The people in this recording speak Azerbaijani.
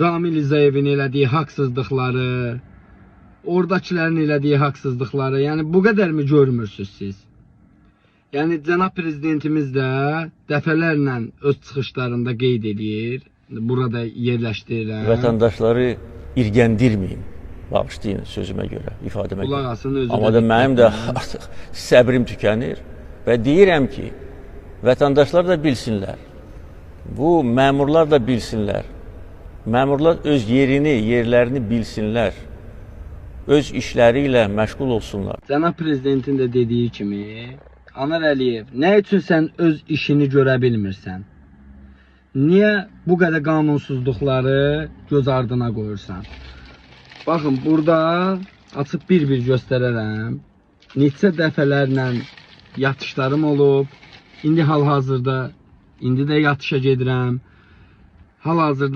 Ramil İzayevin elədiyi haqsızlıqları, oradakilərin elədiyi haqsızlıqları, yəni bu qədər mi görmürsünüz siz? Yəni cənab prezidentimiz də dəfələrlə öz çıxışlarında qeyd edir, burada yerləşdirirəm. Vətəndaşları irgəndirməyin, bağışlayın sözümə görə, ifadəmə görə. Asın, Amma da mənim də artıq səbrim tükənir və deyirəm ki, vətəndaşlar da bilsinlər, bu məmurlar da bilsinlər, məmurlar öz yerlərini bilsinlər, öz işləri ilə məşğul olsunlar. Cənab prezidentin də dediyi kimi, Anar Əliyev, nə üçün sən öz işini görə bilmirsən? Niyə bu qədər qanunsuzluqları göz ardına qoyursan? Baxın, burada açıb bir-bir göstərərəm. Neçə dəfələrlə yatışlarım olub. İndi hal-hazırda, indi də yatışa gedirəm. Hal-hazırda